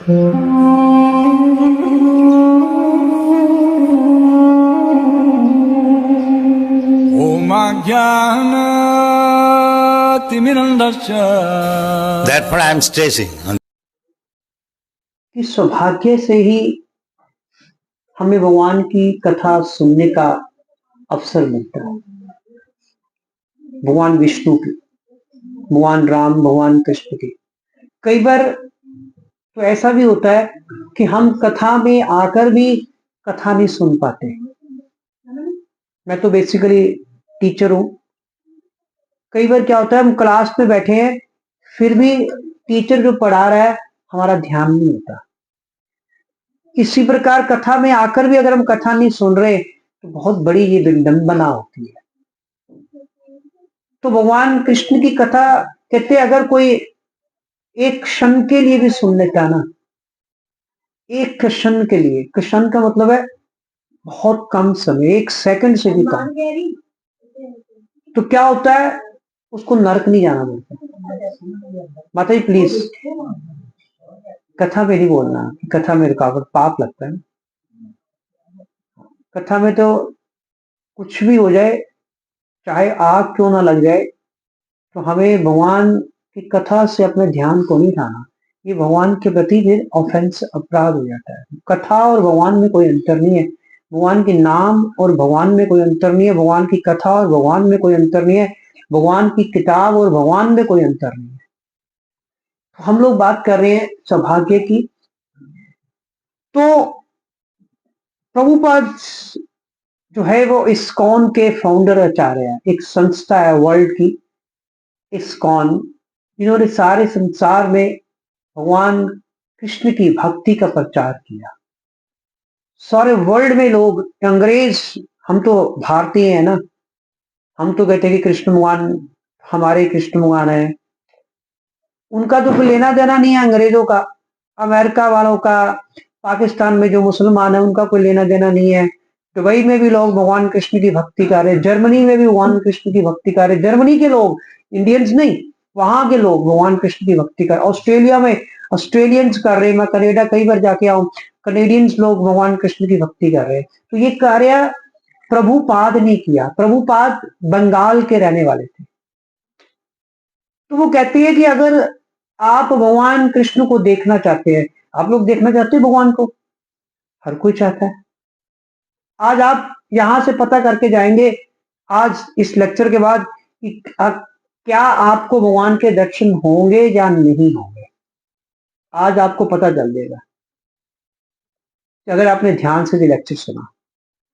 Therefore, I am stressing. कि सौभाग्य से ही हमें भगवान की कथा सुनने का अवसर मिलता है। भगवान विष्णु की, भगवान राम, भगवान कृष्ण की। कई बार तो ऐसा भी होता है कि हम कथा में आकर भी कथा नहीं सुन पाते। मैं तो बेसिकली टीचर हूं। कई बार क्या होता है, हम क्लास में बैठे हैं, फिर भी टीचर जो पढ़ा रहा है हमारा ध्यान नहीं होता। इसी प्रकार कथा में आकर भी अगर हम कथा नहीं सुन रहे तो बहुत बड़ी ये विडंबना होती है। तो भगवान कृष्ण की कथा कहते हैं, अगर कोई एक क्षण के लिए भी सुन लेता ना, एक क्षण के लिए, क्षण का मतलब है बहुत कम समय, एक सेकंड से भी कम, तो क्या होता है, उसको नरक नहीं जाना पड़ता। माता जी प्लीज, कथा में नहीं बोलना, कथा में रुकावट, पाप लगता है। कथा में तो कुछ भी हो जाए, चाहे आग क्यों ना लग जाए, तो हमें भगवान की कथा से अपने ध्यान को नहीं उठाना। ये भगवान के प्रति फिर ऑफेंस, अपराध हो जाता है। कथा और भगवान में कोई अंतर नहीं है। भगवान के नाम और भगवान में कोई अंतर नहीं है। भगवान की कथा और भगवान में कोई अंतर नहीं है। भगवान की किताब और भगवान में कोई अंतर नहीं है। तो हम लोग बात कर रहे हैं सौभाग्य की। तो प्रभुपाद जो है वो इस्कॉन के फाउंडर आचार्य है। एक संस्था है वर्ल्ड की, इस्कॉन। इन्होंने सारे संसार में भगवान कृष्ण की भक्ति का प्रचार किया। सारे वर्ल्ड में लोग, अंग्रेज, हम तो भारतीय हैं ना, हम तो कहते हैं कि कृष्ण भगवान हमारे कृष्ण भगवान है। उनका तो कोई लेना देना नहीं है अंग्रेजों का, अमेरिका वालों का, पाकिस्तान में जो मुसलमान है उनका कोई लेना देना नहीं है। दुबई में भी लोग भगवान कृष्ण की भक्ति कर रहे, जर्मनी में भी भगवान कृष्ण की भक्ति कर रहे। जर्मनी के लोग, इंडियंस नहीं, वहां के लोग भगवान कृष्ण की भक्ति कर। ऑस्ट्रेलिया में ऑस्ट्रेलियंस कर रहे। मैं कनाडा कई बार जाके आऊं, कनेडियंस लोग भगवान कृष्ण की भक्ति कर रहे। तो ये कार्य प्रभुपाद ने किया। प्रभुपाद बंगाल के रहने वाले थे। तो वो कहती है कि अगर आप भगवान कृष्ण को देखना चाहते हैं, आप लोग देखना चाहते हैं भगवान को, हर कोई चाहता है। आज आप यहां से पता करके जाएंगे, आज इस लेक्चर के बाद, कि क्या आपको भगवान के दर्शन होंगे या नहीं होंगे। आज आपको पता चल जाएगा अगर आपने ध्यान से भी लेक्चर सुना।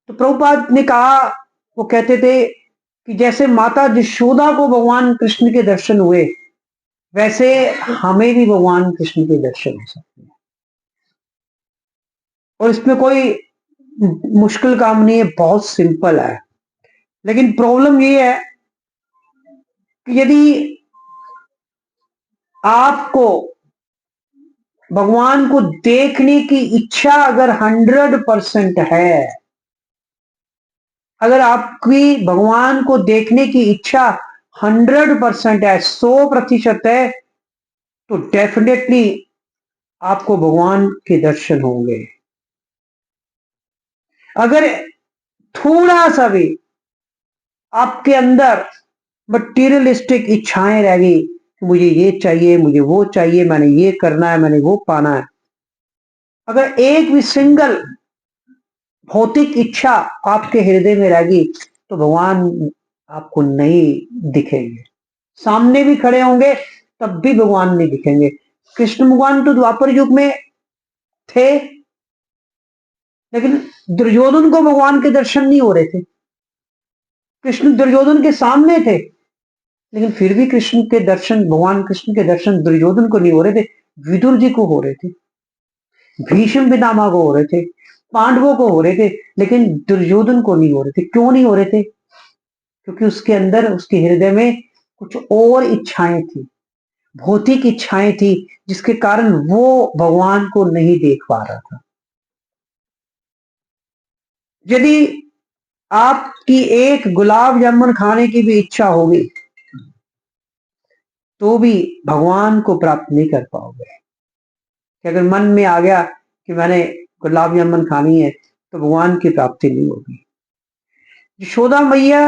तो प्रभुपाद ने कहा, वो कहते थे कि जैसे माता यशोदा को भगवान कृष्ण के दर्शन हुए, वैसे हमें भी भगवान कृष्ण के दर्शन हो सकते हैं। और इसमें कोई मुश्किल काम नहीं है, बहुत सिंपल है। लेकिन प्रॉब्लम ये है कि यदि आपको भगवान को देखने की इच्छा अगर 100% है, अगर आपकी भगवान को देखने की इच्छा 100% है, 100% है, तो डेफिनेटली आपको भगवान के दर्शन होंगे। अगर थोड़ा सा भी आपके अंदर मटीरियलिस्टिक इच्छाएं रह गई, मुझे ये चाहिए, मुझे वो चाहिए, मैंने ये करना है, मैंने वो पाना है, अगर एक भी सिंगल भौतिक इच्छा आपके हृदय में रह गई, तो भगवान आपको नहीं दिखेंगे। सामने भी खड़े होंगे तब भी भगवान नहीं दिखेंगे। कृष्ण भगवान तो द्वापर युग में थे, लेकिन दुर्योधन को भगवान के दर्शन नहीं हो रहे थे। कृष्ण दुर्योधन के सामने थे, लेकिन फिर भी कृष्ण के दर्शन, भगवान कृष्ण के दर्शन दुर्योधन को नहीं हो रहे थे, विदुर जी को हो रहे थे, भीष्म पितामह को हो रहे थे, पांडवों को हो रहे थे, लेकिन दुर्योधन को नहीं हो रहे थे। क्यों नहीं हो रहे थे? क्योंकि उसके अंदर, उसके हृदय में कुछ और इच्छाएं थी, भौतिक इच्छाएं थी, जिसके कारण वो भगवान को नहीं देख पा रहा था। यदि आपकी एक गुलाब जामुन खाने की भी इच्छा होगी, तो भी भगवान को प्राप्त नहीं कर पाओगे। कि अगर मन में आ गया कि मैंने गुलाब जामुन खानी है तो भगवान की प्राप्ति नहीं होगी। यशोदा मैया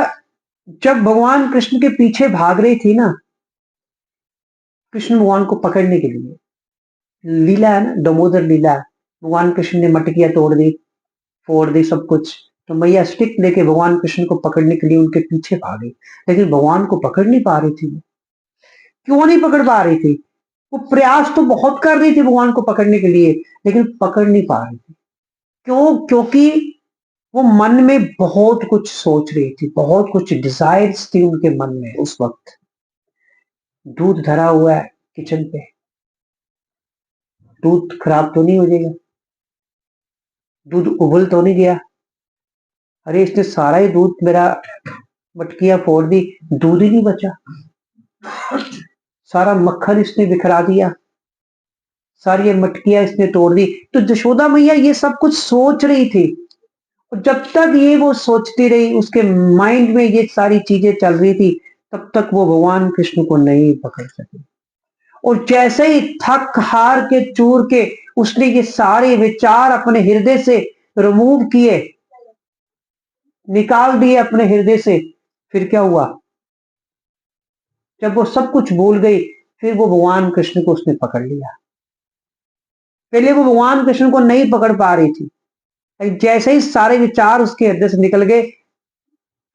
जब भगवान कृष्ण के पीछे भाग रही थी ना, कृष्ण भगवान को पकड़ने के लिए, लीला है ना, दामोदर लीला है, भगवान कृष्ण ने मटकियां तोड़ दी, फोड़ दी सब कुछ, तो मैया स्टिक लेके भगवान कृष्ण को पकड़ने के लिए उनके पीछे भागी, लेकिन भगवान को पकड़ नहीं पा रही थी। क्यों नहीं पकड़ पा रही थी? वो प्रयास तो बहुत कर रही थी भगवान को पकड़ने के लिए, लेकिन पकड़ नहीं पा रही थी। क्यों? क्योंकि वो मन में बहुत कुछ सोच रही थी, बहुत कुछ डिजायर्स थी उनके मन में उस वक्त। दूध धरा हुआ है किचन पे, दूध खराब तो नहीं हो जाएगा? दूध उबल तो नहीं गया? अरे इसने सारा ही दूध मेरा मटकियां फोड़ दी, दूध ही नहीं बचा, सारा मक्खन इसने बिखरा दिया, सारी ये मटकियां इसने तोड़ दी। तो यशोदा मैया ये सब कुछ सोच रही थी, और जब तक ये वो सोचती रही, उसके माइंड में ये सारी चीजें चल रही थी, तब तक वो भगवान कृष्ण को नहीं पकड़ सकी। और जैसे ही थक हार के चूर के उसने ये सारे विचार अपने हृदय से रिमूव किए, निकाल दिए अपने हृदय से, फिर क्या हुआ? जब वो सब कुछ भूल गई, फिर वो भगवान कृष्ण को उसने पकड़ लिया। पहले वो भगवान कृष्ण को नहीं पकड़ पा रही थी, लेकिन जैसे ही सारे विचार उसके हृदय से निकल गए,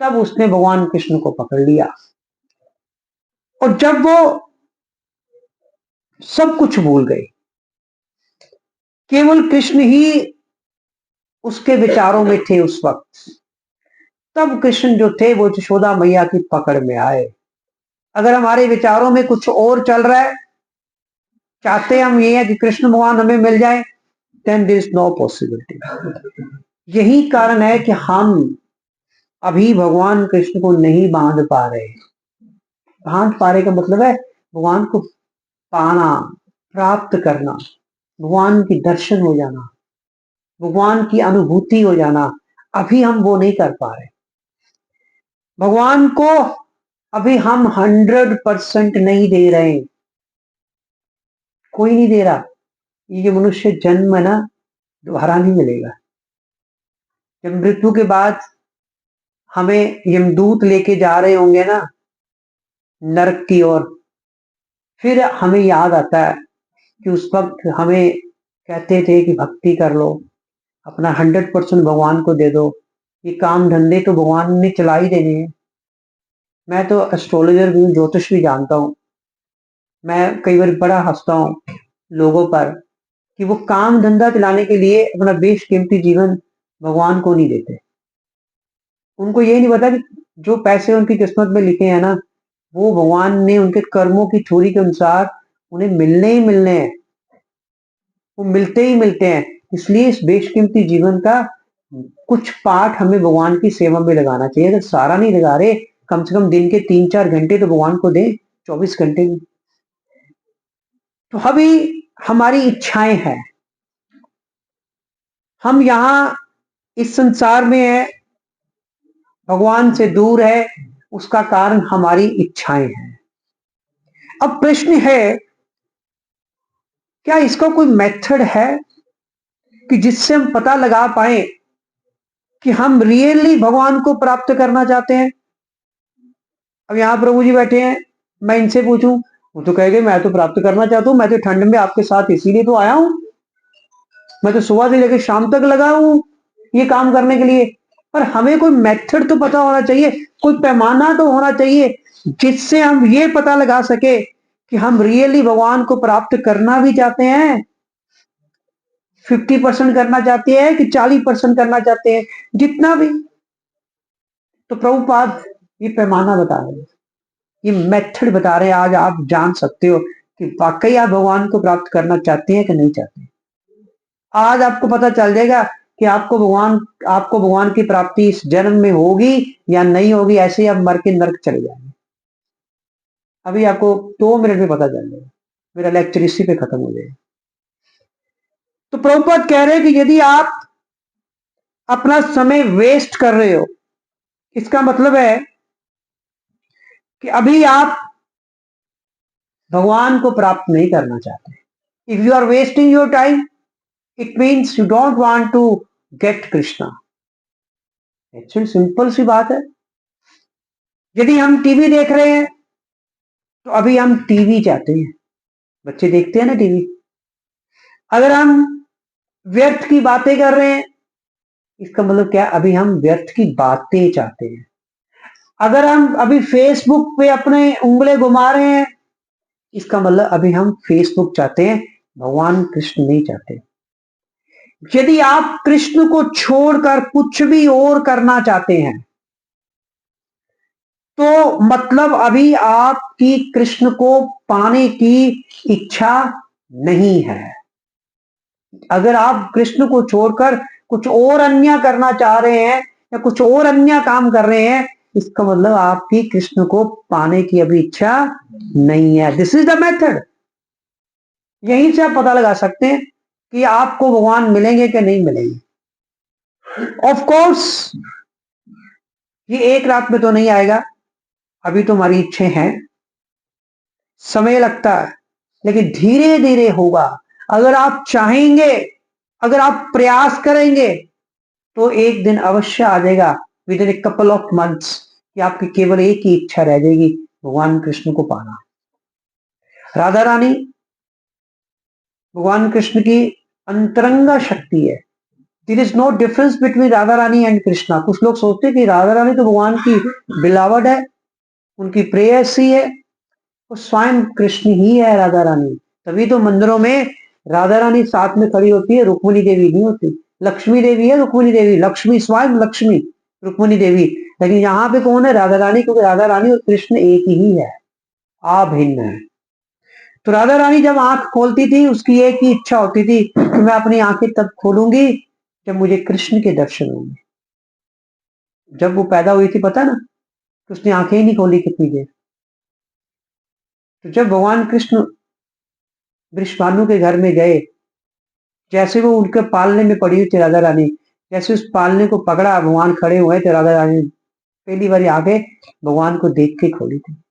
तब उसने भगवान कृष्ण को पकड़ लिया। और जब वो सब कुछ भूल गई, केवल कृष्ण ही उसके विचारों में थे उस वक्त, तब कृष्ण जो थे वो यशोदा मैया की पकड़ में आए। अगर हमारे विचारों में कुछ और चल रहा है, चाहते हम ये है कि कृष्ण भगवान हमें मिल जाए, then there is no possibility. यही कारण है कि हम अभी भगवान कृष्ण को नहीं बांध पा रहे। बांध पा रहे का मतलब है भगवान को पाना, प्राप्त करना, भगवान की दर्शन हो जाना, भगवान की अनुभूति हो जाना। अभी हम वो नहीं कर पा रहे। भगवान को अभी हम 100% नहीं दे रहे, कोई नहीं दे रहा। ये मनुष्य जन्म है ना, दोबारा नहीं मिलेगा। जब मृत्यु के बाद हमें यमदूत लेके जा रहे होंगे ना नरक की ओर, फिर हमें याद आता है कि उस वक्त हमें कहते थे कि भक्ति कर लो, अपना 100% भगवान को दे दो, ये काम धंधे तो भगवान ने चला ही देने हैं। मैं तो एस्ट्रोलॉजर भी हूँ, ज्योतिष भी जानता हूँ। मैं कई बार बड़ा हंसता हूँ लोगों पर कि वो काम धंधा चलाने के लिए अपना बेशकीमती जीवन भगवान को नहीं देते। उनको ये नहीं पता कि जो पैसे उनकी किस्मत में लिखे हैं ना, वो भगवान ने उनके कर्मों की थ्योरी के अनुसार उन्हें मिलने ही मिलने हैं, वो मिलते ही मिलते हैं। इसलिए इस बेशकीमती जीवन का कुछ पार्ट हमें भगवान की सेवा में लगाना चाहिए। अगर सारा नहीं लगा रहे, कम से कम दिन के 3-4 घंटे तो भगवान को दें, 24 घंटे में। तो अभी हमारी इच्छाएं हैं, हम यहाँ इस संसार में है, भगवान से दूर है, उसका कारण हमारी इच्छाएं हैं। अब प्रश्न है, क्या इसका कोई मेथड है कि जिससे हम पता लगा पाए कि हम रियली भगवान को प्राप्त करना चाहते हैं? अब यहां प्रभु जी बैठे हैं, मैं इनसे पूछूं, वो तो कहेंगे मैं तो प्राप्त करना चाहता हूं, मैं तो ठंड में आपके साथ इसीलिए तो आया हूं, मैं तो सुबह से लेकर शाम तक लगा हूं ये काम करने के लिए। पर हमें कोई मेथड तो पता होना चाहिए, कोई पैमाना तो होना चाहिए जिससे हम ये पता लगा सके कि हम रियली भगवान को प्राप्त करना भी चाहते हैं, 50% करना चाहते हैं कि 40% करना चाहते हैं, जितना भी। तो प्रभुपाद ये पैमाना बता रहे हैं, ये मेथड बता रहे हैं। आज आप जान सकते हो कि वाकई आप भगवान को प्राप्त करना चाहते हैं कि नहीं चाहते। आज आपको पता चल जाएगा कि आपको भगवान की प्राप्ति इस जन्म में होगी या नहीं होगी। ऐसे ही आप मर के नरक चले जाएंगे। अभी आपको 2 मिनट में पता चल जाएगा, मेरा लेक्चर इसी पे खत्म हो जाएगा। तो प्रभुपाद कह रहे हैं कि यदि आप अपना समय वेस्ट कर रहे हो, इसका मतलब है कि अभी आप भगवान को प्राप्त नहीं करना चाहते। If you are wasting your time, it means you don't want to get Krishna. Actually simple सी बात है। यदि हम टीवी देख रहे हैं तो अभी हम टीवी चाहते हैं, बच्चे देखते हैं ना टीवी। अगर हम व्यर्थ की बातें कर रहे हैं, इसका मतलब क्या, अभी हम व्यर्थ की बातें चाहते हैं। अगर हम अभी फेसबुक पे अपने उंगली घुमा रहे हैं, इसका मतलब अभी हम फेसबुक चाहते हैं, भगवान कृष्ण नहीं चाहते। यदि आप कृष्ण को छोड़कर कुछ भी और करना चाहते हैं तो मतलब अभी आपकी कृष्ण को पाने की इच्छा नहीं है। अगर आप कृष्ण को छोड़कर कुछ और अन्य करना चाह रहे हैं या कुछ और अन्य काम कर रहे हैं, इसका मतलब आपकी कृष्ण को पाने की अभी इच्छा नहीं है। This is the method. यहीं से आप पता लगा सकते हैं कि आपको भगवान मिलेंगे कि नहीं मिलेंगे। ऑफ कोर्स ये एक रात में तो नहीं आएगा, अभी तो हमारी इच्छा है, समय लगता है, लेकिन धीरे धीरे होगा। अगर आप चाहेंगे, अगर आप प्रयास करेंगे तो एक दिन अवश्य आ जाएगा, with in a couple of months, कि आपकी केवल एक ही इच्छा रह जाएगी, भगवान कृष्ण को पाना। राधा रानी भगवान कृष्ण की अंतरंगा शक्ति है। There is no difference between Radha Rani and Krishna. कुछ लोग सोचते हैं कि राधा रानी तो भगवान की बिलावड है, उनकी प्रेयसी है, वो स्वयं कृष्ण ही है राधा रानी। तभी तो मंदिरों में राधा रानी साथ में खड़ी होती है, रुक्मिणी देवी नहीं होती। लक्ष्मी देवी है रुक्मिणी देवी, लक्ष्मी स्वयं लक्ष्मी रुक्मिणी देवी, लेकिन यहाँ पे कौन है, राधा रानी, क्योंकि राधा रानी और कृष्ण एक ही है, अभिन्न है। तो राधा रानी जब आंख खोलती थी, उसकी एक ही इच्छा होती थी कि मैं अपनी आंखें तब खोलूंगी जब मुझे कृष्ण के दर्शन होंगे। जब वो पैदा हुई थी, पता ना, तो उसने आंखें ही नहीं खोली कितनी देर। तो जब भगवान कृष्ण वृषभानु के घर में गए, जैसे वो उनके पालने में पड़ी हुई थी राधा रानी, जैसे उस पालने को पकड़ा, भगवान खड़े हुए थे, राधा रानी पहली बार आगे भगवान को देख के खोली थी।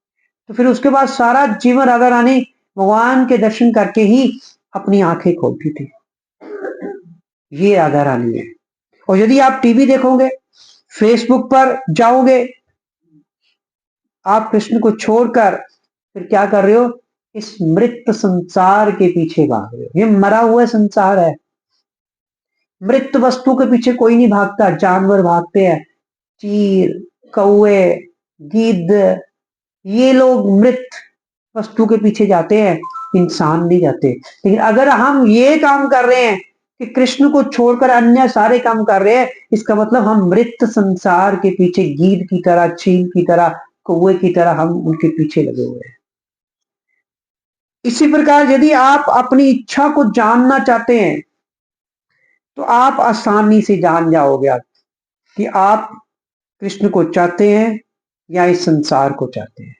तो फिर उसके बाद सारा जीवन राधा रानी भगवान के दर्शन करके ही अपनी आंखें खोलती थी। ये राधा रानी है। और यदि आप टीवी देखोगे, फेसबुक पर जाओगे, आप कृष्ण को छोड़कर फिर क्या कर रहे हो, इस मृत संसार के पीछे भाग रहे हो। ये मरा हुआ संसार है। मृत वस्तु के पीछे कोई नहीं भागता, जानवर भागते हैं, चील, कौए, गिद्ध, ये लोग मृत वस्तु के पीछे जाते हैं, इंसान नहीं जाते। लेकिन अगर हम ये काम कर रहे हैं कि कृष्ण को छोड़कर अन्य सारे काम कर रहे हैं, इसका मतलब हम मृत संसार के पीछे गीद की तरह, चील की तरह, कौए की तरह हम उनके पीछे लगे हुए हैं। इसी प्रकार यदि आप अपनी इच्छा को जानना चाहते हैं तो आप आसानी से जान जाओगे कि आप कृष्ण को चाहते हैं या इस संसार को चाहते हैं।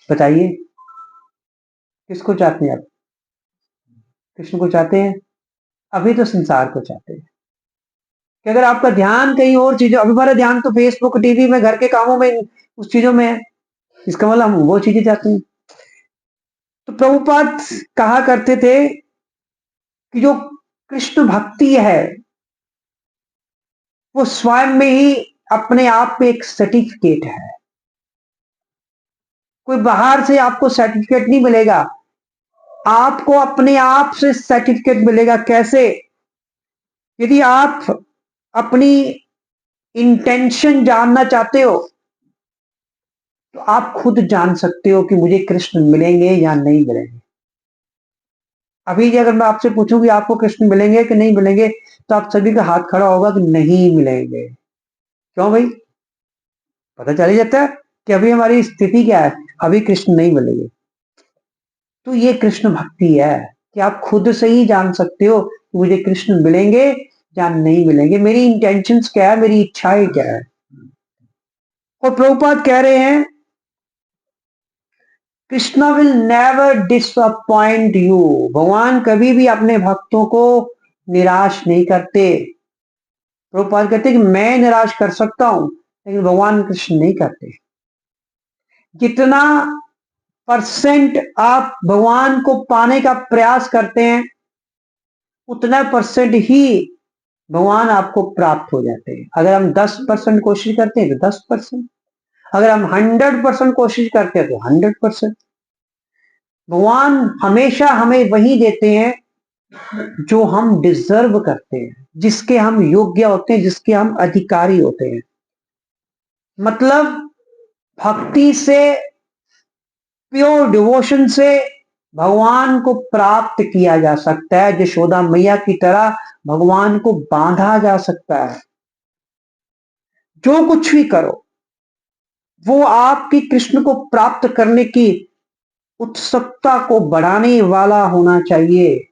बताइए, किसको चाहते हैं आप? कृष्ण को चाहते हैं, अभी तो संसार को चाहते हैं। कि अगर आपका ध्यान कहीं और चीजों, अभी हमारा ध्यान तो फेसबुक, टीवी में, घर के कामों में, उस चीजों में है, इसका मतलब हम वो चीजें चाहते हैं। तो प्रभुपाद कहा करते थे कि जो कृष्ण भक्ति है वो स्वयं में ही अपने आप में एक सर्टिफिकेट है। कोई बाहर से आपको सर्टिफिकेट नहीं मिलेगा, आपको अपने आप से सर्टिफिकेट मिलेगा। कैसे? यदि आप अपनी इंटेंशन जानना चाहते हो तो आप खुद जान सकते हो कि मुझे कृष्ण मिलेंगे या नहीं मिलेंगे। अभी अगर मैं आपसे पूछूं कि आपको कृष्ण मिलेंगे कि नहीं मिलेंगे, तो आप सभी का हाथ खड़ा होगा कि नहीं मिलेंगे। क्यों भाई? पता चल ही जाता है कि अभी हमारी स्थिति क्या है, अभी कृष्ण नहीं मिलेंगे। तो ये कृष्ण भक्ति है कि आप खुद से ही जान सकते हो कि मुझे कृष्ण मिलेंगे या नहीं मिलेंगे, मेरी इंटेंशंस क्या है, मेरी इच्छाएं क्या है। और प्रभुपाद कह रहे हैं, Krishna will never disappoint you. भगवान कभी भी अपने भक्तों को निराश नहीं करते। प्रभुपाद कहते हैं कि मैं निराश कर सकता हूं, लेकिन भगवान कृष्ण नहीं करते। जितना परसेंट आप भगवान को पाने का प्रयास करते हैं, उतना परसेंट ही भगवान आपको प्राप्त हो जाते हैं। अगर हम 10% कोशिश करते हैं तो 10%, अगर हम 100% कोशिश करते हैं तो 100%। भगवान हमेशा हमें वही देते हैं जो हम डिजर्व करते हैं, जिसके हम योग्य होते हैं, जिसके हम अधिकारी होते हैं। मतलब भक्ति से, प्योर डिवोशन से भगवान को प्राप्त किया जा सकता है। यशोदा मैया की तरह भगवान को बांधा जा सकता है। जो कुछ भी करो वो आपकी कृष्ण को प्राप्त करने की उत्सुकता को बढ़ाने वाला होना चाहिए।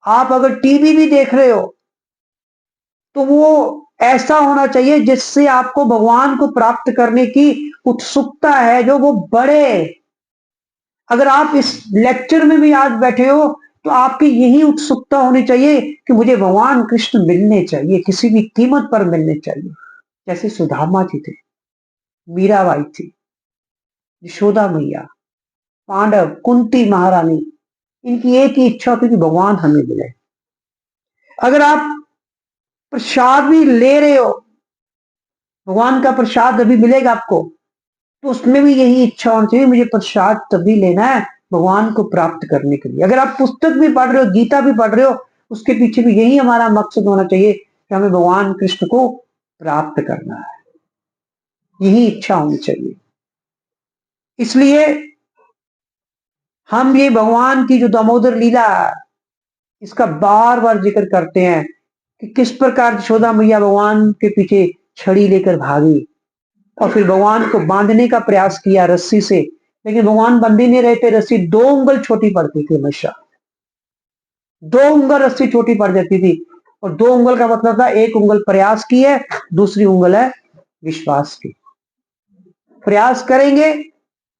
आप अगर टीवी भी देख रहे हो तो वो ऐसा होना चाहिए जिससे आपको भगवान को प्राप्त करने की उत्सुकता है जो वो बढ़े। अगर आप इस लेक्चर में भी आज बैठे हो तो आपकी यही उत्सुकता होनी चाहिए कि मुझे भगवान कृष्ण मिलने चाहिए, किसी भी कीमत पर मिलने चाहिए। जैसे सुदामा जी थे, मीराबाई थी, यशोदा मैया, पांडव, कुंती महारानी, इनकी एक ही इच्छा होती कि भगवान हमें मिले। अगर आप प्रसाद भी ले रहे हो, भगवान का प्रसाद अभी मिलेगा आपको, तो उसमें भी यही इच्छा होनी चाहिए, मुझे प्रसाद तभी लेना है भगवान को प्राप्त करने के लिए। अगर आप पुस्तक भी पढ़ रहे हो, गीता भी पढ़ रहे हो, उसके पीछे भी यही हमारा मकसद होना चाहिए कि हमें भगवान कृष्ण को प्राप्त करना है, यही इच्छा होनी चाहिए। इसलिए हम ये भगवान की जो दामोदर लीला है, इसका बार बार जिक्र करते हैं कि किस प्रकार यशोदा मैया भगवान के पीछे छड़ी लेकर भागी और फिर भगवान को बांधने का प्रयास किया रस्सी से, लेकिन भगवान बंध ही नहीं रहे थे। रस्सी 2 उंगल छोटी पड़ती थी, हमेशा 2 उंगल रस्सी छोटी पड़ जाती थी। और 2 उंगल का मतलब था 1 उंगल प्रयास की है, दूसरी उंगल है विश्वास की। प्रयास करेंगे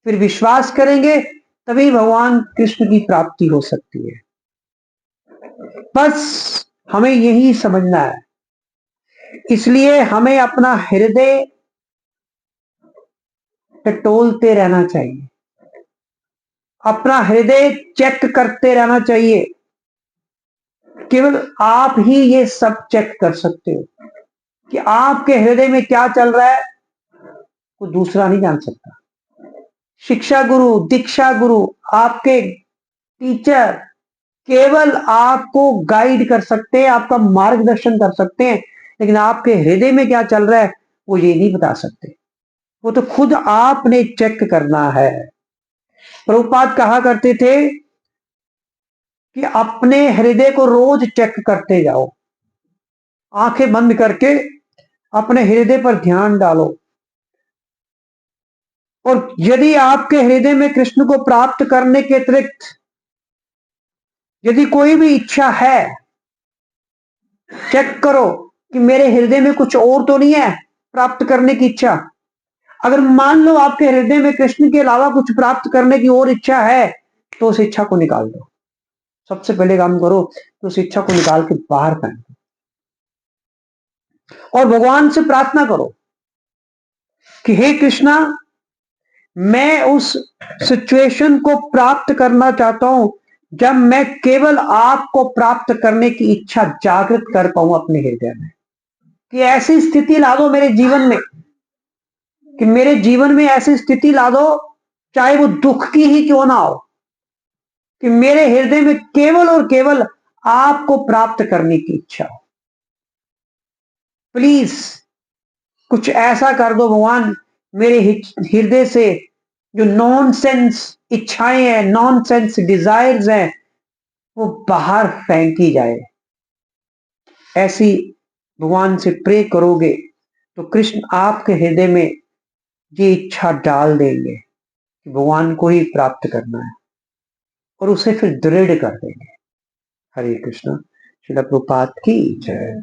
फिर विश्वास करेंगे तभी भगवान कृष्ण की प्राप्ति हो सकती है। बस हमें यही समझना है। इसलिए हमें अपना हृदय टटोलते रहना चाहिए, अपना हृदय चेक करते रहना चाहिए। केवल आप ही ये सब चेक कर सकते हो कि आपके हृदय में क्या चल रहा है, कोई दूसरा नहीं जान सकता। शिक्षा गुरु, दीक्षा गुरु, आपके टीचर केवल आपको गाइड कर सकते हैं, आपका मार्गदर्शन कर सकते हैं, लेकिन आपके हृदय में क्या चल रहा है वो ये नहीं बता सकते। वो तो खुद आपने चेक करना है। प्रभुपाद कहा करते थे कि अपने हृदय को रोज चेक करते जाओ, आंखें बंद करके अपने हृदय पर ध्यान डालो, और यदि आपके हृदय में कृष्ण को प्राप्त करने के अतिरिक्त यदि कोई भी इच्छा है, चेक करो कि मेरे हृदय में कुछ और तो नहीं है प्राप्त करने की इच्छा। अगर मान लो आपके हृदय में कृष्ण के अलावा कुछ प्राप्त करने की और इच्छा है तो उस इच्छा को निकाल दो। सबसे पहले काम करो तो उस इच्छा को निकाल के बाहर फेंक दो और भगवान से प्रार्थना करो कि हे कृष्णा, मैं उस सिचुएशन को प्राप्त करना चाहता हूं जब मैं केवल आपको प्राप्त करने की इच्छा जागृत कर पाऊं अपने हृदय में। कि ऐसी स्थिति ला दो मेरे जीवन में, कि मेरे जीवन में ऐसी स्थिति ला दो, चाहे वो दुख की ही क्यों ना हो, कि मेरे हृदय में केवल और केवल आपको प्राप्त करने की इच्छा हो। प्लीज कुछ ऐसा कर दो भगवान, मेरे हृदय से जो नॉनसेंस इच्छाएं हैं, नॉनसेंस डिजायर्स हैं, वो बाहर फेंकी जाए। ऐसी भगवान से प्रे करोगे तो कृष्ण आपके हृदय में ये इच्छा डाल देंगे कि भगवान को ही प्राप्त करना है और उसे फिर दृढ़ कर देंगे। हरे कृष्ण। श्रील प्रभुपाद की जय।